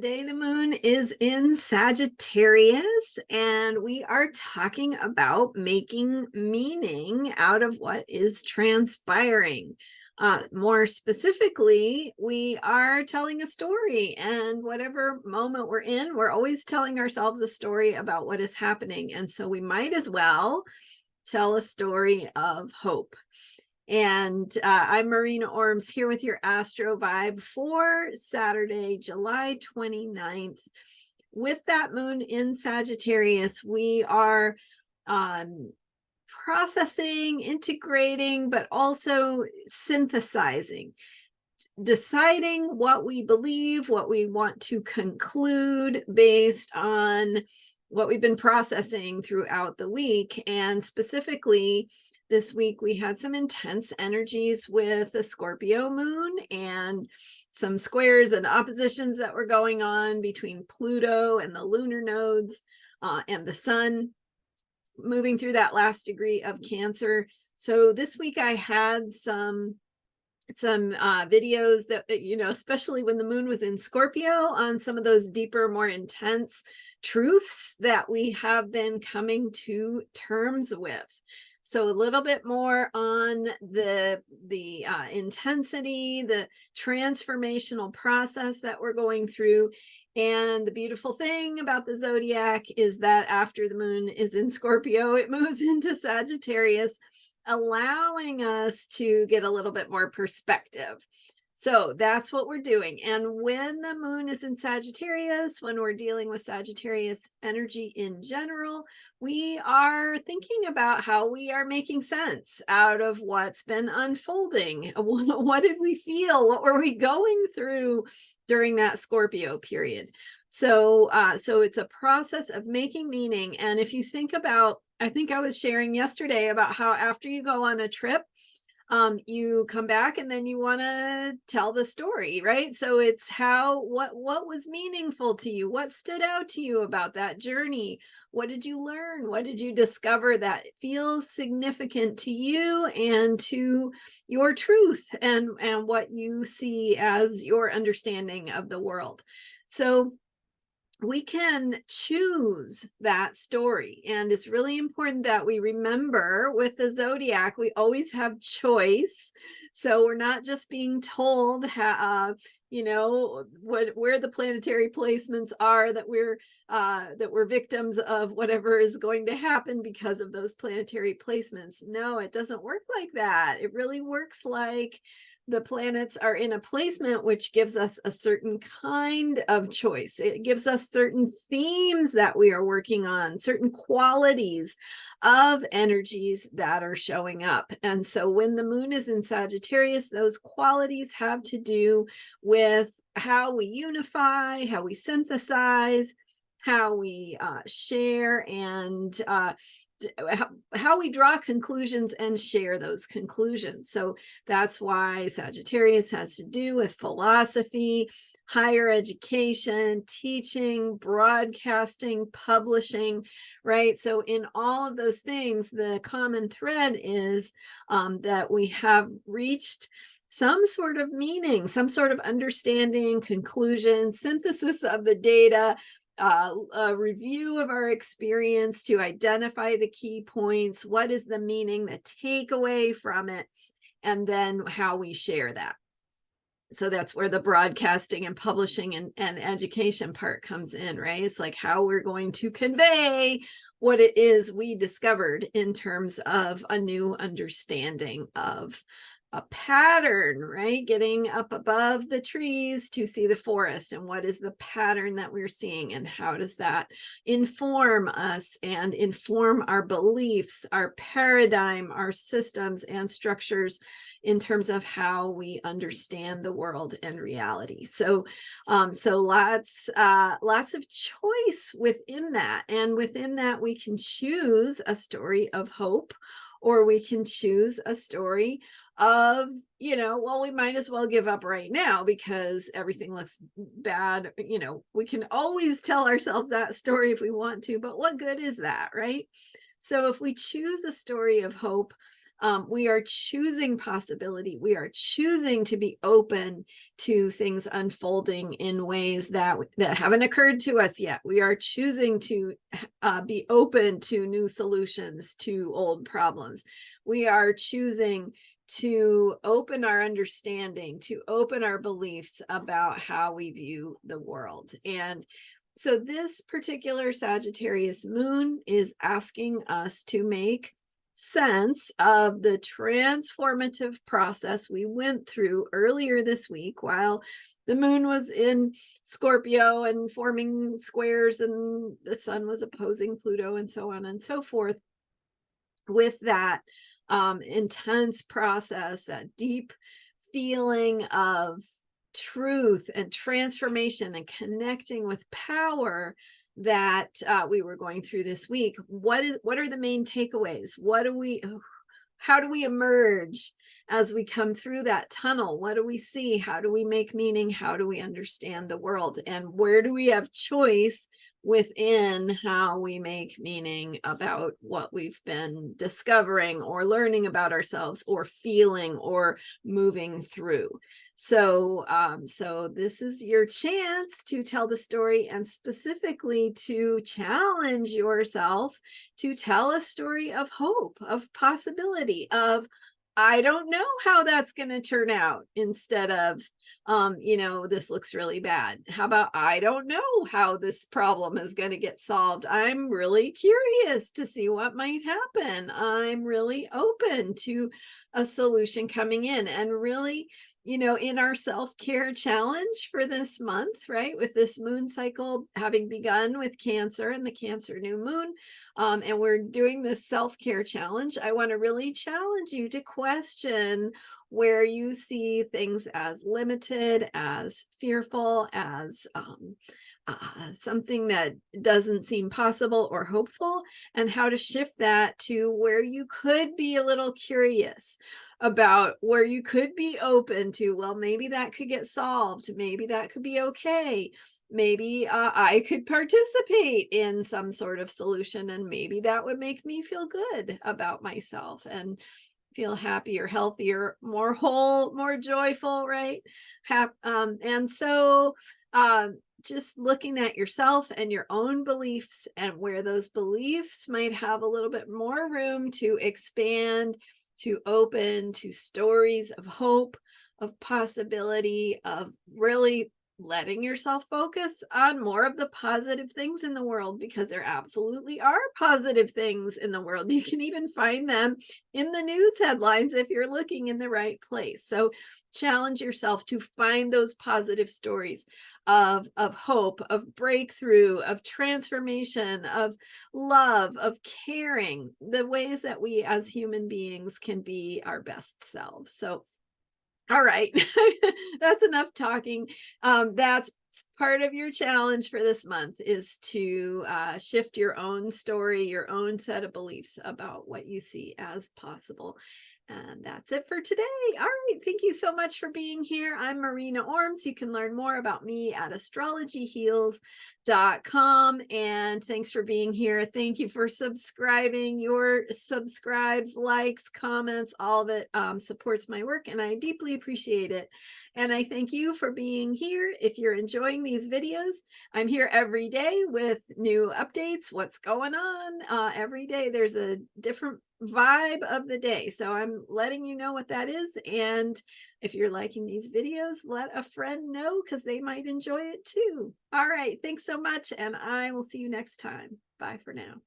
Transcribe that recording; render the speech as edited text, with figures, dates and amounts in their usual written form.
today the moon is in Sagittarius, and we are talking about making meaning out of what is transpiring. More specifically, we are telling a story, and whatever moment we're in, we're always telling ourselves a story about what is happening. And so we might as well tell a story of hope. And I'm Marina Ormes here with your Astro Vibe for Saturday, July 29th. With that moon in Sagittarius, we are processing, integrating, but also synthesizing, deciding what we believe, what we want to conclude based on what we've been processing throughout the week. And specifically, this week we had some intense energies with the Scorpio moon and some squares and oppositions that were going on between Pluto and the lunar nodes and the sun moving through that last degree of Cancer. So this week I had some videos that, especially when the moon was in Scorpio, on some of those deeper, more intense truths that we have been coming to terms with. So a little bit more on the intensity, the transformational process that we're going through. And the beautiful thing about the zodiac is that after the moon is in Scorpio, it moves into Sagittarius, allowing us to get a little bit more perspective. So that's what we're doing. And when the moon is in Sagittarius, when we're dealing with Sagittarius energy in general, we are thinking about how we are making sense out of what's been unfolding. What did we feel? What were we going through during that Scorpio period? So it's a process of making meaning. And if you think about, I think I was sharing yesterday about how after you go on a trip, you come back and then you want to tell the story, right? So it's what was meaningful to you? What stood out to you about that journey? What did you learn? What did you discover that feels significant to you and to your truth and what you see as your understanding of the world? So we can choose that story. And it's really important that we remember with the zodiac, we always have choice. So we're not just being told where the planetary placements are, that we're victims of whatever is going to happen because of those planetary placements. No, it doesn't work like that. It really works like the planets are in a placement which gives us a certain kind of choice. It gives us certain themes that we are working on, certain qualities of energies that are showing up. And so when the moon is in Sagittarius, those qualities have to do with how we unify, how we synthesize, how we share, and how we draw conclusions and share those conclusions. So that's why Sagittarius has to do with philosophy, higher education, teaching, broadcasting, publishing, right? So in all of those things, the common thread is that we have reached some sort of meaning, some sort of understanding, conclusion, synthesis of the data, a review of our experience to identify the key points, what is the meaning, the takeaway from it, and then how we share that. So that's where the broadcasting and publishing and education part comes in, right? It's like how we're going to convey what it is we discovered in terms of a new understanding of a pattern, right? Getting up above the trees to see the forest, and what is the pattern that we're seeing, and how does that inform us and inform our beliefs, our paradigm, our systems and structures in terms of how we understand the world and reality. So lots of choice within that, and within that we can choose a story of hope, or we can choose a story of, we might as well give up right now because everything looks bad. We can always tell ourselves that story if we want to, but what good is that, right? So if we choose a story of hope, We are choosing possibility. We are choosing to be open to things unfolding in ways that haven't occurred to us yet. We are choosing to be open to new solutions to old problems. We are choosing to open our understanding, to open our beliefs about how we view the world. And so this particular Sagittarius moon is asking us to make sense of the transformative process we went through earlier this week while the moon was in Scorpio and forming squares, and the sun was opposing Pluto, and so on and so forth. With that intense process, that deep feeling of truth and transformation and connecting with power that we were going through this week, what are the main takeaways? How do we emerge as we come through that tunnel? What do we see? How do we make meaning? How do we understand the world? And where do we have choice within how we make meaning about what we've been discovering or learning about ourselves or feeling or moving through? So this is your chance to tell the story, and specifically to challenge yourself to tell a story of hope, of possibility, of I don't know how that's going to turn out, instead of this looks really bad. How about I don't know how this problem is going to get solved. I'm really curious to see what might happen. I'm really open to a solution coming in. And really, in our self-care challenge for this month, right, with this moon cycle having begun with Cancer and the Cancer new moon, and we're doing this self-care challenge, I want to really challenge you to question where you see things as limited, as fearful, as something that doesn't seem possible or hopeful, and how to shift that to where you could be a little curious about, where you could be open to, well, maybe that could get solved. Maybe that could be okay. Maybe I could participate in some sort of solution, and maybe that would make me feel good about myself and feel happier, healthier, more whole, more joyful, right? And so just looking at yourself and your own beliefs, and where those beliefs might have a little bit more room to expand, to open to stories of hope, of possibility, of really letting yourself focus on more of the positive things in the world, because there absolutely are positive things in the world. You can even find them in the news headlines if you're looking in the right place. So challenge yourself to find those positive stories of hope, of breakthrough, of transformation, of love, of caring, the ways that we as human beings can be our best selves. So all right, that's enough talking. That's part of your challenge for this month, is to shift your own story, your own set of beliefs about what you see as possible. And that's it for today. All right. Thank you so much for being here. I'm Marina Ormes. You can learn more about me at astrologyheals.com. And thanks for being here. Thank you for subscribing. Your subscribes, likes, comments, all of it supports my work, and I deeply appreciate it. And I thank you for being here. If you're enjoying these videos, I'm here every day with new updates, what's going on. Every day there's a different vibe of the day. So I'm letting you know what that is. And if you're liking these videos, let a friend know, because they might enjoy it too. All right. Thanks so much. And I will see you next time. Bye for now.